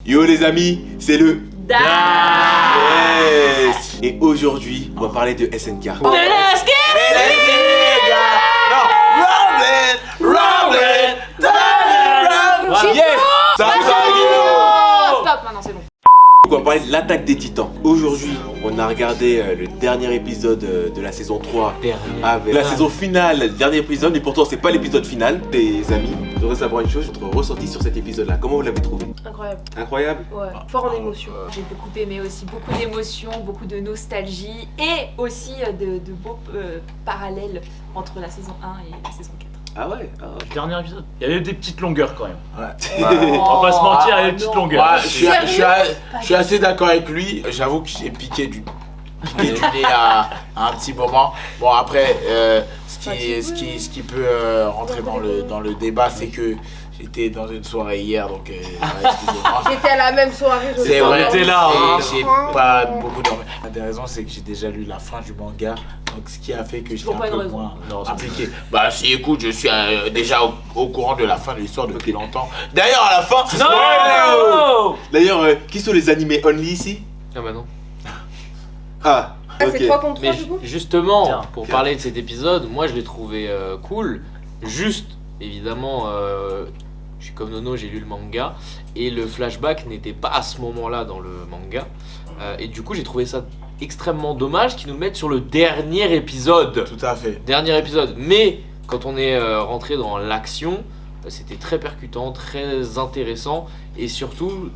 Yo les amis, c'est le DAS. Yes. Et aujourd'hui, on va parler de SNK. De la skate. Yes. Stop, maintenant c'est bon. On va parler de l'attaque des titans. Aujourd'hui, on a regardé le dernier épisode de la saison 3. La saison finale, le dernier épisode, mais pourtant c'est pas l'épisode final. Les amis, je voudrais savoir une chose, votre ressenti sur cet épisode-là. Comment vous l'avez trouvé? Incroyable. Incroyable. Ouais, fort en émotion. J'ai beaucoup aimé aussi, beaucoup d'émotions, beaucoup de nostalgie et aussi de beaux parallèles entre la saison 1 et la saison 4. Ah ouais. Le dernier épisode, il y avait des petites longueurs quand même. Ouais. On va pas se mentir, il y avait des petites longueurs. Ouais, je suis assez d'accord avec lui. J'avoue que j'ai piqué du nez à un petit moment. Bon après, ce qui peut rentrer dans le débat, c'est que j'étais dans une soirée hier, donc excusez-moi. J'étais à la même soirée. C'est vrai, on était là, hein. et j'ai pas beaucoup dormi. La des raisons, c'est que j'ai déjà lu la fin du manga, donc ce qui a fait que j'étais pas un une peu raison. moins Non, c'est impliqué. Bah si, écoute, je suis déjà au courant de la fin de l'histoire depuis longtemps. D'ailleurs, à la fin, Non. D'ailleurs, qui sont les animés only ici? Ah bah non. Ah, Ah, ok. c'est 3 contre 3 Mais du coup justement, Tiens, pour tiens. parler de cet épisode, moi je l'ai trouvé cool. Juste, évidemment, je suis comme Nono, j'ai lu le manga. Et le flashback n'était pas à ce moment-là dans le manga. Et du coup, j'ai trouvé ça extrêmement dommage qu'ils nous le mettent sur le dernier épisode. tout à fait. Dernier épisode. Mais quand on est rentré dans l'action, c'était très percutant, très intéressant. Et surtout,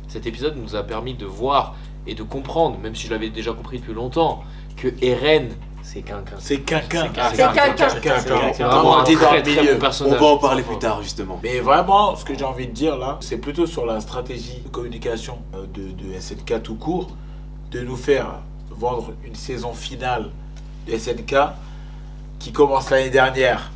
cet épisode nous a permis de voir et de comprendre, même si je l'avais déjà compris depuis longtemps, que Eren, c'est quelqu'un. C'est quelqu'un. C'est quelqu'un. C'est vraiment un T'es dans très le très milieu. bon On personnage. va en parler plus tard justement. Mais vraiment, ce que j'ai envie de dire là, c'est plutôt sur la stratégie de communication de SNK tout court, de nous faire vendre une saison finale de SNK qui commence l'année dernière.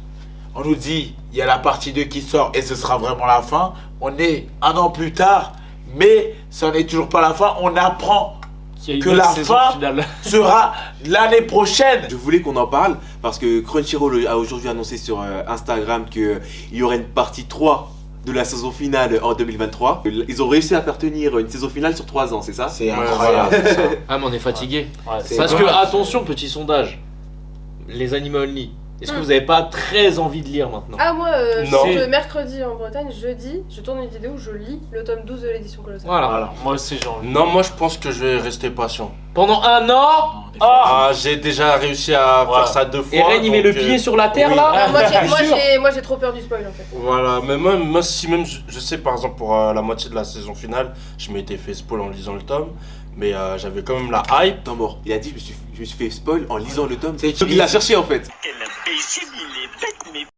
On nous dit, il y a la partie 2 qui sort et ce sera vraiment la fin. On est un an plus tard, mais ça n'est toujours pas la fin. On apprend Il y a que une la autre saison fin finale. sera l'année prochaine. Je voulais qu'on en parle parce que Crunchyroll a aujourd'hui annoncé sur Instagram qu'il y aurait une partie 3 de la saison finale en 2023. Ils ont réussi à faire tenir une saison finale sur 3 ans, c'est ça? C'est incroyable. ça. Ah, mais on est fatigué. Ouais, C'est Parce que, dommage. attention, petit sondage. Les animés only. Est-ce que vous avez pas très envie de lire maintenant? Ah, moi, Non. mercredi en Bretagne, jeudi, je tourne une vidéo où je lis le tome 12 de l'édition Colossale. Voilà. Voilà. Moi aussi j'ai envie. Non, moi je pense que je vais rester patient. Pendant un an, Ah. J'ai déjà réussi à Ouais. faire ça 2 fois. Eren il met le donc, pied sur la terre oui. là. Ah, Sûr. moi j'ai trop peur du spoil en fait. Voilà, mais moi si même je sais par exemple pour la moitié de la saison finale, je m'étais fait spoil en lisant le tome, mais j'avais quand même la hype. Temps mort. Il a dit je me suis fait spoil en lisant le tome. C'est- Il l'a cherché en fait.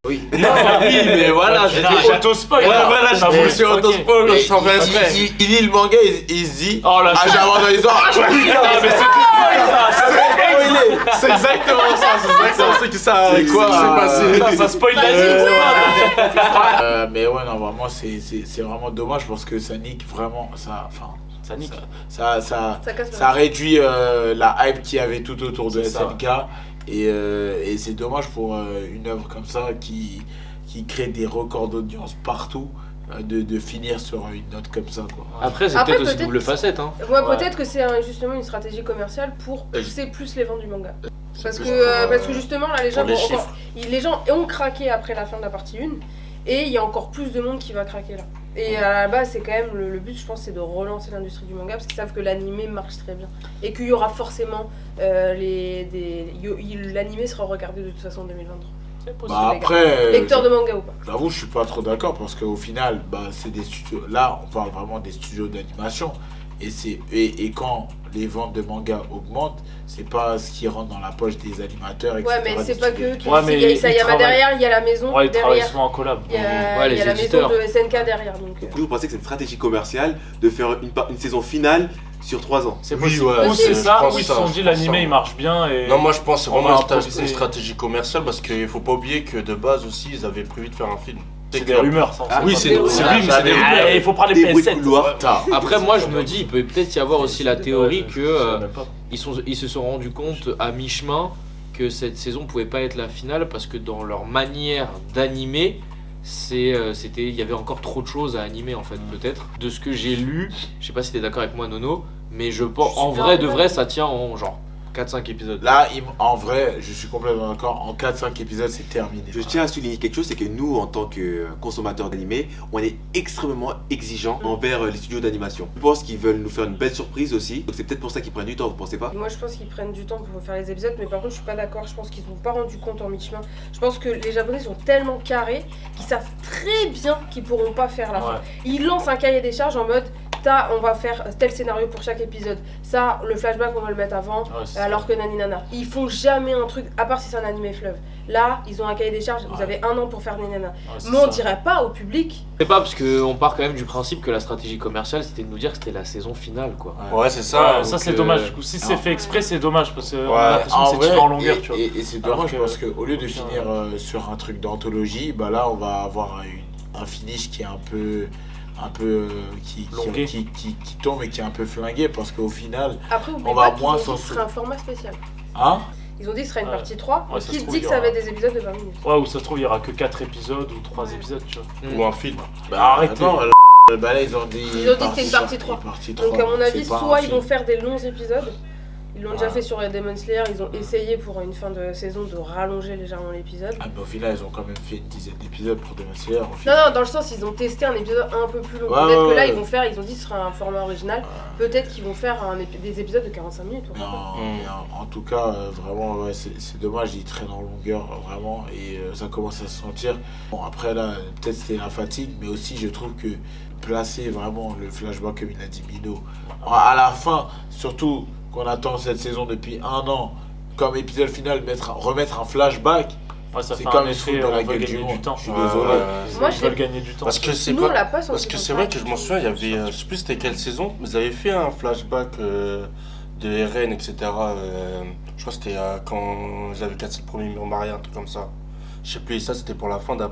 Oui. Non, oui, mais voilà, j'ai déjà auto-spoil. Ouais, voilà, je me suis Ok. auto-spoil Mais sans faire exprès. il lit le manga et il se dit Oh la ah j'ai abandonné les ah je mais C'est exactement ça, c'est exactement ça qui ça C'est quoi, s'est passé. ça spoil la mais ouais non vraiment c'est vraiment dommage parce que ça nique vraiment ça enfin Ça nique. ça Ça casse ça réduit la hype qu'il y avait tout autour de C'est ça, SNK et c'est dommage pour une œuvre comme ça qui crée des records d'audience partout de finir sur une note comme ça quoi. Après, c'est Après, peut-être aussi peut-être- double facette. Hein. Moi, Ouais. peut-être que c'est justement une stratégie commerciale pour pousser plus les ventes du manga. Parce plus que justement, là, les gens, les vont chiffres. encore, les gens ont craqué après la fin de la partie 1 et il y a encore plus de monde qui va craquer là. Et à la base, c'est quand même le but, je pense, c'est de relancer l'industrie du manga parce qu'ils savent que l'animé marche très bien et qu'il y aura forcément l'animé sera regardé de toute façon en 2023. C'est possible. Bah après Lecteur de manga ou pas. j'avoue je suis pas trop d'accord parce qu'au final bah c'est des studios là on parle vraiment des studios d'animation et quand les ventes de manga augmentent c'est pas ce qui rentre dans la poche des animateurs etc. Ouais, mais c'est des pas studios. que qui Ouais, mais il y a ils Isayama travaillent. derrière, il y a la maison Ouais, ils travaillent derrière. souvent en collab. Il y a, Ouais, il y a les la maison éditeurs. de SNK derrière donc. Vous pensez que c'est une stratégie commerciale de faire une saison finale sur 3 ans? C'est Oui, possible. ouais, Ou c'est je ça, pense ou ils se ça, sont je dit pense l'animé ça. il marche bien et. Non, moi je pense que c'est On vraiment va une improviser. stratégie commerciale parce qu'il faut pas oublier que de base aussi ils avaient prévu de faire un film. C'est des rumeurs, ça. Ah, Oui, c'est c'est des oui, rumeurs. mais c'est des Ah, rumeurs. il faut parler Des bruits de PS7. couloir. Après, moi, je me dis, il peut peut-être y avoir aussi la théorie que Je sais même pas. ils se sont rendus compte à mi-chemin que cette saison pouvait pas être la finale parce que dans leur manière d'animer, il y avait encore trop de choses à animer en fait, peut-être. De ce que j'ai lu, je sais pas si t'es d'accord avec moi Nono, mais je pense en vrai de vrai ça tient en genre 4-5 épisodes. Là, en vrai, je suis complètement d'accord. En 4-5 épisodes, c'est terminé. Je tiens à souligner quelque chose, c'est que nous, en tant que consommateurs d'animé, on est extrêmement exigeants envers les studios d'animation. Je pense qu'ils veulent nous faire une belle surprise aussi. Donc c'est peut-être pour ça qu'ils prennent du temps, vous pensez pas? Moi je pense qu'ils prennent du temps pour faire les épisodes, mais par contre je suis pas d'accord, je pense qu'ils n'ont pas rendu compte en mi-chemin. Je pense que les Japonais sont tellement carrés qu'ils savent très bien qu'ils pourront pas faire la fin. Ils lancent un cahier des charges en mode on va faire tel scénario pour chaque épisode. Ça, le flashback on va le mettre avant, alors que nani nana. Ils font jamais un truc, à part si c'est un animé fleuve. Là, ils ont un cahier des charges, vous avez 1 an pour faire nani nana. Mais on dirait pas au public. C'est pas parce qu'on part quand même du principe que la stratégie commerciale c'était de nous dire que c'était la saison finale quoi. Ouais, c'est ça. Ça c'est dommage. Du coup, si c'est fait exprès, c'est dommage parce qu'on Ouais. a l'impression que c'est tiré en longueur, tu vois. Et c'est dommage parce qu'au lieu de finir sur un truc d'anthologie, bah là on va avoir un finish qui est un peu qui tombe et qui est un peu flingué parce qu'au final Après, on va moins s'en s'en ce serait un format spécial. Hein? Ils ont dit que ce serait une partie 3, Ouais, ça qui se trouve, dit que il y ça aura- va être des épisodes de 20 minutes. Ouais, ou ça se trouve, il y aura que 4 épisodes ou 3 épisodes, tu vois. Ou un film. Arrêtez. Non, bah là ils ont dit Ils ont dit que c'était une partie 3. Donc à mon avis, soit ils vont faire des longs épisodes. Ils l'ont déjà fait sur Demon Slayer, ils ont essayé pour une fin de saison de rallonger légèrement l'épisode. Ah mais au final ils ont quand même fait une dizaine d'épisodes pour Demon Slayer. Non, dans le sens, ils ont testé un épisode un peu plus long. Ouais, Peut-être que là, ouais. ils ont dit que ce sera un format original. Peut-être qu'ils vont faire des épisodes de 45 minutes. Non, mais en tout cas, vraiment, ouais, c'est dommage, il traîne en longueur, vraiment, et ça commence à se sentir. Bon, après, là, peut-être c'était la fatigue, mais aussi, je trouve que placer vraiment le flashback, comme il a dit Mino, à la fin, surtout qu'on attend cette saison depuis 1 an, comme épisode final, remettre un flashback, Ouais, ça c'est fait comme un ils se foutent effet, dans on la veut gueule du gagner monde. du temps. Je suis Ouais, désolé. Moi, Ils veulent gagner du temps. Parce que c'est Nous, on pas. l'a pas sur Parce que c'est vrai que je m'en souviens, il y avait, je sais plus c'était quelle saison, mais ils avaient fait un flashback de RN, etc. Je crois que c'était quand j'avais cassé le premier mur marié, un truc comme ça. Je sais plus, et ça c'était pour la fin d'un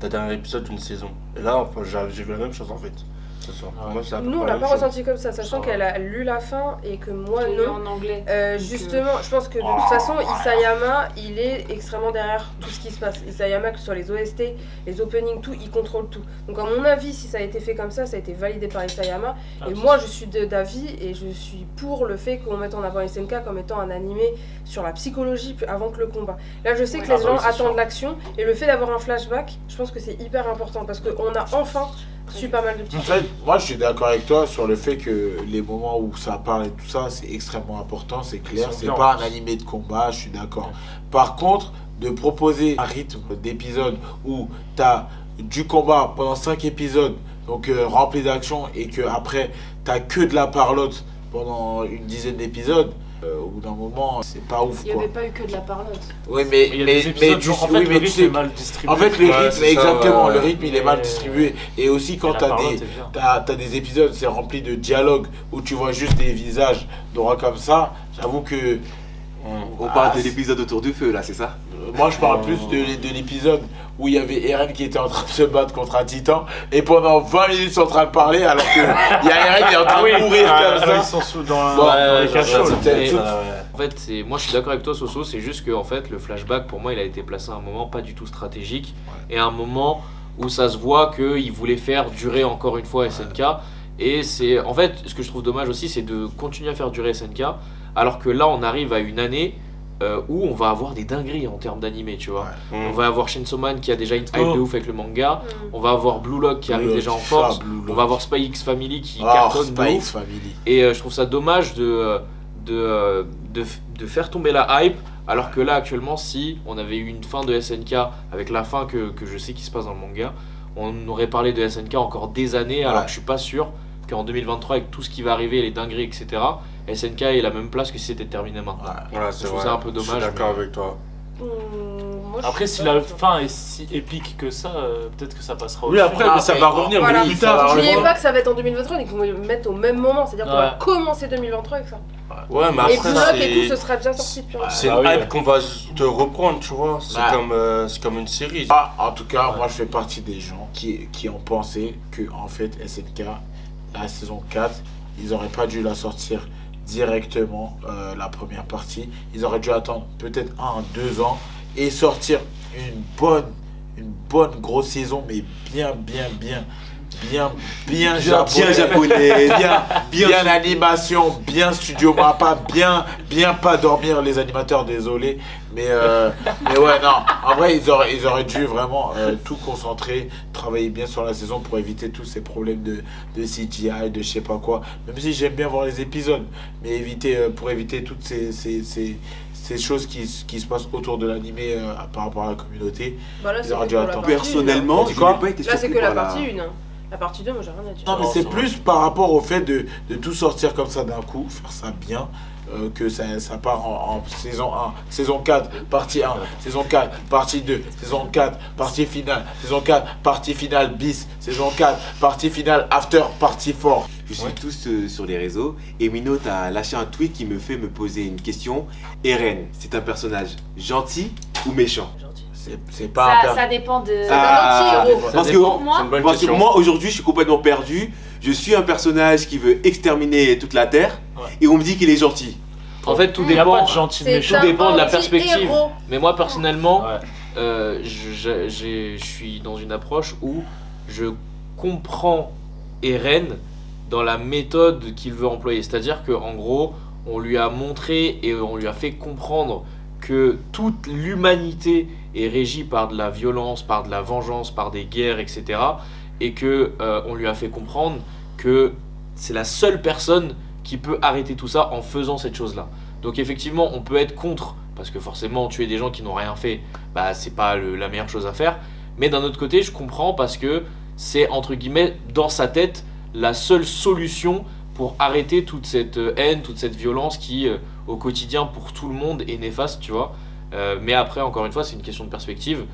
dernier épisode d'une saison. Et là, enfin, j'ai vu la même chose en fait. Ce soir. Ouais. Moi, c'est à peu Nous, on près l'a la pas même chose. ressenti comme ça, sachant Ça qu'elle a lu la fin et que moi, Je l'ai non. en anglais. Justement, je pense que de toute façon, Isayama, il est extrêmement derrière tout ce qui se passe. Isayama, que ce soit les OST, les openings, tout, il contrôle tout. Donc à mon avis, si ça a été fait comme ça a été validé par Isayama. Et moi, je suis d'avis et je suis pour le fait qu'on mette en avant SNK comme étant un animé sur la psychologie avant que le combat. Là, je sais que Ouais. les Ah bah gens oui, c'est attendent sûr. l'action et le fait d'avoir un flashback, je pense que c'est hyper important parce qu'on a enfin su pas mal de petits En fait, moi je suis d'accord avec toi sur le fait que les moments où ça parle et tout ça, c'est extrêmement important, c'est clair. Ils sont C'est bien, pas en un plus. animé de combat, je suis d'accord. Par contre, de proposer un rythme d'épisode où t'as du combat pendant 5 épisodes, donc rempli d'action, et que après t'as que de la parlotte pendant une dizaine d'épisodes, au bout d'un moment, c'est pas ouf Il n'y quoi. avait pas eu que de la parlotte. Oui, mais, Il y a des épisodes, tu genre, en sais- fait, oui, le mais tu rythme sais- est mal distribué. en fait, le Ouais, rythme, c'est ça, exactement, ouais. le rythme il est mal Mais- distribué. Et aussi quand la t'as parole des, était bien. t'as des épisodes, c'est rempli de dialogues où tu vois juste des visages d'aura comme ça. J'avoue que On parle de l'épisode autour du feu là, c'est ça? moi je parle plus de l'épisode où il y avait Eren qui était en train de se battre contre un titan et pendant 20 minutes ils sont en train de parler alors que il y a Eren qui est en train de mourir ils comme ça. sont dans Bon, dans les ouais, cachots. ouais, là. c'est- Mais- tout- En fait, moi je suis d'accord avec toi Soso, c'est juste que en fait, le flashback pour moi il a été placé à un moment pas du tout stratégique et à un moment où ça se voit qu'il voulait faire durer encore une fois SNK. Et c'est en fait ce que je trouve dommage aussi, c'est de continuer à faire durer SNK alors que là on arrive à une année où on va avoir des dingueries en termes d'animé, tu vois. On va avoir Chainsaw Man qui a déjà une hype de ouf avec le manga, on va avoir Blue Lock qui arrive déjà en force, on va avoir Spy X Family qui cartonne de Spy ouf. X Family. Et je trouve ça dommage de faire tomber la hype, alors que là actuellement, si on avait eu une fin de SNK avec la fin que je sais qui se passe dans le manga, on aurait parlé de SNK encore des années, alors Ouais. que je suis pas sûr qu'en 2023, avec tout ce qui va arriver, les dingueries, etc., SNK ait la même place que si c'était terminé maintenant. Ouais. Ouais, Je c'est trouve vrai. ça un peu Je suis dommage, d'accord mais- avec toi. Moi, je Après, suis si pas la d'accord. fin est si épique que ça, peut-être que ça passera Oui, au-dessus. après, mais ça va revenir Voilà. plus tard. N'oubliez pas que ça va être en 2023 et qu'on va le mettre au même moment, c'est-à-dire qu'on va Ouais. commencer 2023 avec ça. Ouais, mais Et après, Blue Lock et tout, ce c'est. sera déjà sorti depuis longtemps. C'est Bah une oui, hype ouais. qu'on va te reprendre, tu vois. C'est Ouais. comme une série. Ah, en tout cas, moi je fais partie des gens qui ont pensé que en fait SNK, la saison 4, ils auraient pas dû la sortir directement la première partie. Ils auraient dû attendre peut-être 1-2 ans et sortir une bonne grosse saison, mais bien japonais, bien animation, bien studio Mappa, bien pas dormir les animateurs, désolé. Mais ouais, non, en vrai, ils auraient dû vraiment tout concentrer, travailler bien sur la saison pour éviter tous ces problèmes de CGI, de je sais pas quoi. Même si j'aime bien voir les épisodes, mais pour éviter toutes ces choses qui se passent autour de l'animé par rapport à la communauté. Bah là, ils auraient dû attendre. Personnellement, je n'ai pas été surpris. Là, c'est que la partie 1. La partie 2, moi j'ai rien à dire. Non, mais c'est plus par rapport au fait de tout sortir comme ça d'un coup, faire ça bien, que ça part en saison 1, saison 4, partie 1, saison 4, partie 2, saison 4, partie finale, saison 4, partie finale bis, saison 4, partie finale after, partie 4. Je suis tous sur les réseaux et Mino t'a lâché un tweet qui me fait me poser une question. Eren, c'est un personnage gentil ou méchant? C'est pas Ça dépend de. Parce que moi aujourd'hui je suis complètement perdu. Je suis un personnage qui veut exterminer toute la terre et on me dit qu'il est gentil. En fait, tout Il n'y a dépend. pas de gentil C'est méchant. Tout dépend de la perspective. Héros. Mais moi personnellement, Ouais. je suis dans une approche où je comprends Eren dans la méthode qu'il veut employer. C'est-à-dire qu'en gros, on lui a montré et on lui a fait comprendre que toute l'humanité est régie par de la violence, par de la vengeance, par des guerres, etc. Et que on lui a fait comprendre que c'est la seule personne qui peut arrêter tout ça en faisant cette chose-là. Donc effectivement, on peut être contre, parce que forcément, tuer des gens qui n'ont rien fait, bah c'est pas la meilleure chose à faire. Mais d'un autre côté, je comprends parce que c'est, entre guillemets, dans sa tête, la seule solution pour arrêter toute cette haine, toute cette violence qui, au quotidien, pour tout le monde, est néfaste, tu vois. Mais après, encore une fois, c'est une question de perspective.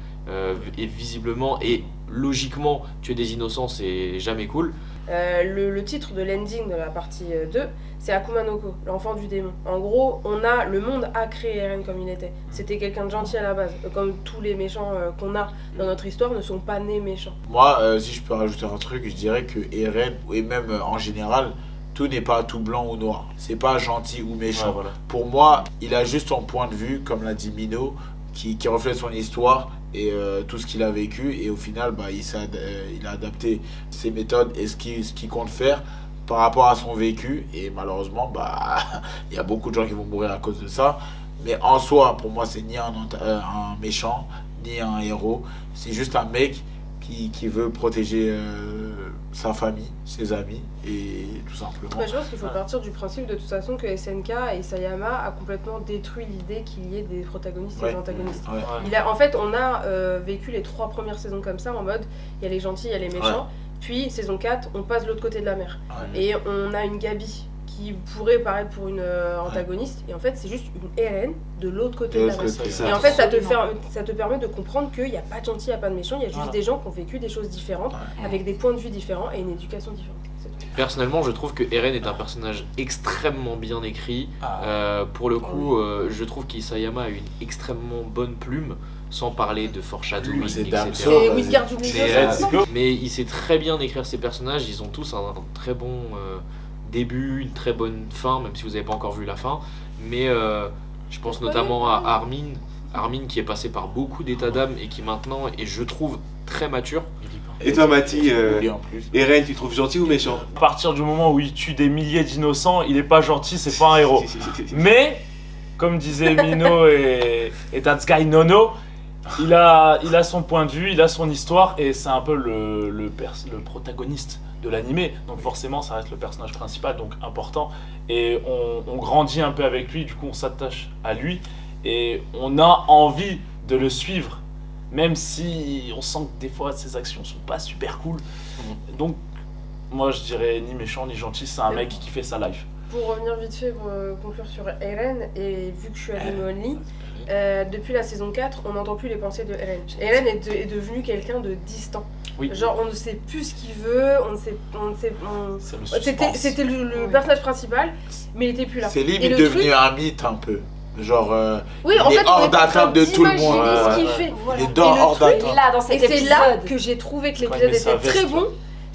Et visiblement et logiquement, tuer des innocents, c'est jamais cool. Le titre de l'ending de la partie 2, c'est Akuma no Ko, l'enfant du démon. En gros, le monde a créé Eren comme il était. C'était quelqu'un de gentil à la base. Comme tous les méchants qu'on a dans notre histoire ne sont pas nés méchants. Moi, si je peux rajouter un truc, je dirais que Eren, et même en général, tout n'est pas tout blanc ou noir. C'est pas gentil ou méchant. Ouais, voilà. Pour moi, il a juste son point de vue, comme l'a dit Mino, qui reflète son histoire et tout ce qu'il a vécu. Et au final, bah, il a adapté ses méthodes et ce qu'il compte faire par rapport à son vécu. Et malheureusement, bah, il y a beaucoup de gens qui vont mourir à cause de ça. Mais en soi, pour moi, c'est ni un méchant, ni un héros. C'est juste un mec qui veut protéger sa famille, ses amis, et tout simplement. Mais je pense qu'il faut partir du principe de toute façon que SNK et Isayama a complètement détruit l'idée qu'il y ait des protagonistes et des antagonistes. Ouais. En fait, on a vécu les 3 premières saisons comme ça, en mode, il y a les gentils, il y a les méchants, puis saison 4, on passe de l'autre côté de la mer. Ouais. Et on a une Gabi qui pourrait paraître pour une antagoniste, et en fait c'est juste une Eren de l'autre côté de la mer. Et en fait ça te permet de comprendre qu'il n'y a pas de gentil, il n'y a pas de méchant, il y a juste des gens qui ont vécu des choses différentes, avec des points de vue différents et une éducation différente. Personnellement, je trouve que Eren est un personnage extrêmement bien écrit. Pour le coup, je trouve qu'Isayama a une extrêmement bonne plume, sans parler de foreshadowing, etc. C'est Midgard Jubilee. Mais il sait très bien écrire ses personnages, ils ont tous un très bon début, une très bonne fin, même si vous n'avez pas encore vu la fin. Mais je pense notamment à Armin qui est passé par beaucoup d'états d'âme et qui maintenant est, je trouve, très mature. Et toi Mathis, Eren, tu trouves gentil ou méchant? À partir du moment où il tue des milliers d'innocents, il est pas gentil, c'est pas un héros. Mais, comme disaient Mino et Tatsukai Nono, il a son point de vue, il a son histoire, et c'est un peu le protagoniste de l'animé. Donc forcément, ça reste le personnage principal, donc important. Et on grandit un peu avec lui, du coup on s'attache à lui, et on a envie de le suivre. Même si on sent que des fois ses actions sont pas super cool. Donc moi je dirais ni méchant ni gentil, c'est un mec qui fait sa life. Pour revenir vite fait, pour conclure sur Eren, et vu que je suis animé only, depuis la saison 4, on n'entend plus les pensées de Eren. Eren est devenu quelqu'un de distant. Oui. Genre on ne sait plus ce qu'il veut, c'était le personnage principal, mais il était plus là. C'est limite devenu un mythe un peu. Genre, oui, en il est fait, hors d'atteinte de tout le monde. Ce qu'il fait. Il est hors d'atteinte. Et c'est là que j'ai trouvé que l'épisode était très bon.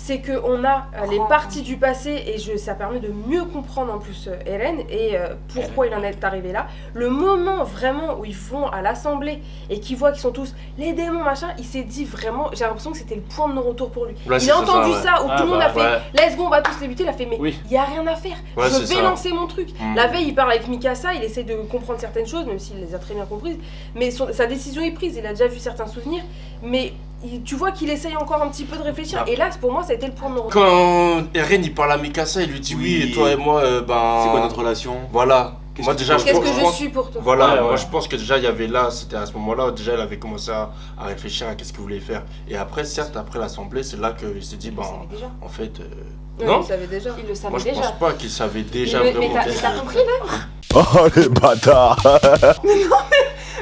c'est qu'on a les parties du passé et ça permet de mieux comprendre en plus Eren et pourquoi il en est arrivé là. Le moment vraiment où ils vont à l'assemblée et qu'ils voient qu'ils sont tous les démons machin, il s'est dit vraiment, j'ai l'impression que c'était le point de non-retour pour lui. Ouais, il a entendu ça où tout le monde a fait ouais. let's go, on va tous les buter, il a fait mais Oui. il y a rien à faire, Ouais, je c'est vais ça. lancer mon truc. La veille il parle avec Mikasa, il essaie de comprendre certaines choses même s'il les a très bien comprises, mais sa décision est prise, il a déjà vu certains souvenirs, mais tu vois qu'il essaye encore un petit peu de réfléchir. Ah. Et là, pour moi, ça a été le point de non-retour. Quand Eren il parle à Mikasa, il lui dit oui, et toi et moi, C'est quoi notre relation? Voilà. Qu'est-ce Moi que déjà, tu Qu'est-ce pense- que je je pense- suis pour toi? Voilà, Ouais, moi ouais. je pense que déjà il y avait là, c'était à ce moment-là, déjà il avait commencé à réfléchir à qu'est-ce qu'il voulait faire. Et après, certes, après l'assemblée, c'est là qu'il s'est dit, Il le ben, savait déjà. en fait, Ouais, non, il savait déjà. Il le savait moi je déjà. pense pas qu'il savait déjà mais vraiment. t'as compris là? Oh les bâtards.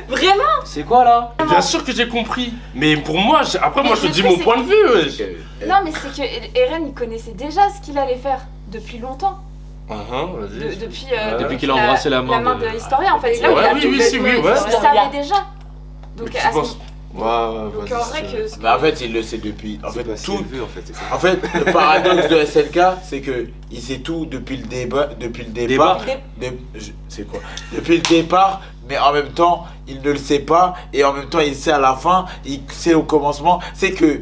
Vraiment? C'est quoi là? Bien sûr que j'ai compris, mais pour moi, après moi Mais je te le dis truc, mon c'est point de vue. Non, mais c'est que Eren il connaissait déjà ce qu'il allait faire depuis longtemps. Vas-y. Depuis qu'il a embrassé la main de de- Historia en fait. C'est là où Ouais, il a oui, tout oui, fait. si, oui, ouais. Il le savait déjà. Donc, Mais tu à ce- penses- Ouais, donc vas-y, en vrai c'est- que. ce Bah en fait il le sait depuis. En C'est fait pas si tout. elle veut, en fait, c'est ça. En fait le paradoxe de SNK c'est que il sait tout depuis le départ. C'est quoi? Depuis le départ, mais en même temps il ne le sait pas et en même temps il sait à la fin, il sait au commencement. C'est que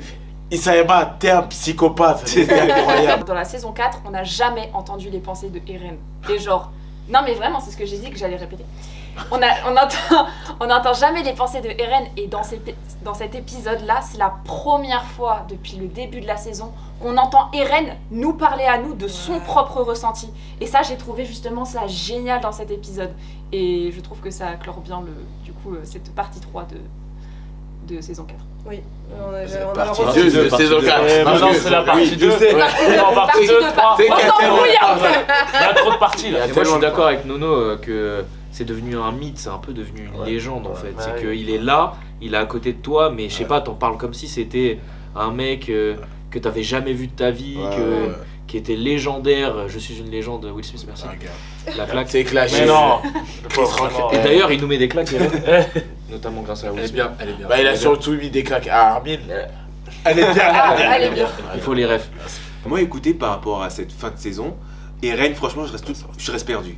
Isayama t'es un psychopathe. C'est incroyable. Dans la saison 4, on n'a jamais entendu les pensées de Eren. Et genre. Non mais vraiment, c'est ce que j'ai dit que j'allais répéter. On n'entend jamais les pensées de Eren et dans cet épisode-là, c'est la première fois depuis le début de la saison qu'on entend Eren nous parler à nous de son propre ressenti. Et ça, j'ai trouvé justement ça génial dans cet épisode. Et je trouve que ça clore bien cette partie 3 de saison 4. Oui, C'est on a partie reçu- 2 de saison 4. Et maintenant c'est la partie 2. je sais. Non, partie 2, 3. C'est On s'embrouille un peu. Il y a trop de parties là. Et moi je suis d'accord avec Nono que c'est devenu un mythe, c'est un peu devenu une légende en fait. C'est Ouais. qu'il est là, il est à côté de toi, mais je sais pas, t'en parles comme si c'était un mec que t'avais jamais vu de ta vie, qui était légendaire. Je suis une légende, Will Smith, merci. La claque. C'est clashé. Mais non. Et d'ailleurs, il nous met des claques, Eren. Notamment grâce à Will Elle est Smith. bien, elle est bien. Bah il a surtout mis des claques à Armin. Elle est bien. Elle est bien. Il faut les refs. Moi, écoutez, par rapport à cette fin de saison, Eren, franchement, je reste perdu.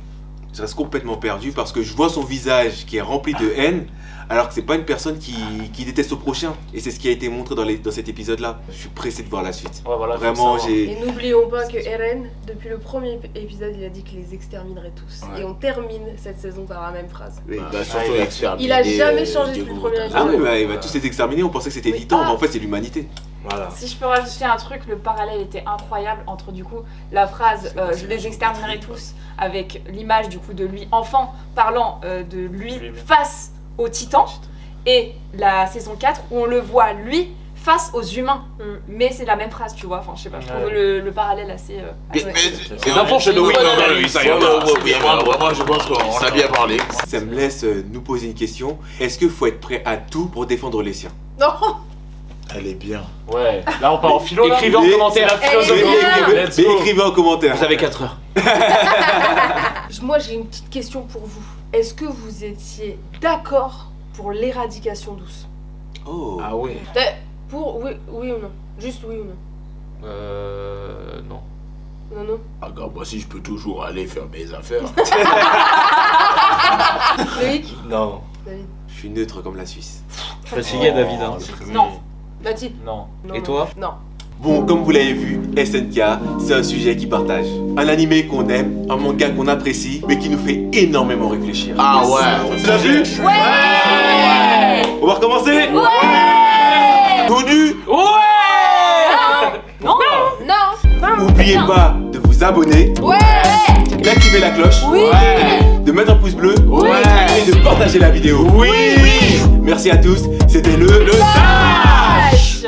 Je reste complètement perdu parce que je vois son visage qui est rempli de haine, alors que c'est pas une personne qui déteste au prochain. Et c'est ce qui a été montré dans cet épisode-là. Je suis pressé de voir la suite. Ouais, voilà, faut Vraiment, savoir. j'ai. Et n'oublions pas que Eren, depuis le premier épisode, il a dit qu'il les exterminerait tous. Ouais. Et on termine cette saison par la même phrase. Bah surtout il a- exterminer. Il a jamais changé depuis le premier Ah épisode. ouais, il va tous les exterminer. On pensait que c'était Oui. Titan, Ah. mais en fait, c'est l'humanité. Voilà. Si je peux rajouter un truc, le parallèle était incroyable entre du coup la phrase je les exterminerai tous avec l'image du coup de lui enfant parlant de lui Lui-même. face aux titans et la saison 4 où on le voit lui face aux humains. Mais c'est la même phrase, tu vois. Enfin, je sais pas, je trouve Ouais. le parallèle assez. C'est infos chez nous. Vraiment, je pense qu'on a bien parlé. Ça me laisse nous poser une question. Est-ce qu'il faut être prêt à tout pour défendre les siens? Non. Elle est bien. Ouais, là on part en philo là. Écrivez en Mais- commentaire. C'est la philosophie. bien. Let's Mais go. écrivez en commentaire. Vous avez 4 heures. Moi, j'ai une petite question pour vous. Est-ce que vous étiez d'accord pour l'éradication douce? Oh. Ah ouais. Pour oui ou non? Juste oui ou non? Non. Non, non. Ah gars, moi si je peux toujours aller faire mes affaires. Loïc? Non. David? Je suis neutre comme la Suisse. Fatigué, David. Hein. Non. Bati? Non. Non, Et non. toi? Non. Bon, comme vous l'avez vu, SNK, c'est un sujet qui partage. Un animé qu'on aime, un manga qu'on apprécie, mais qui nous fait énormément réfléchir. Ah ouais. Tu l'as vu? Ouais. On va recommencer? Tout nu? Non. Non. N'oubliez pas de vous abonner, Ouais. d'activer la cloche, Oui. de mettre un pouce bleu Ouais. et de partager la vidéo. Oui. Merci à tous, c'était le Dash.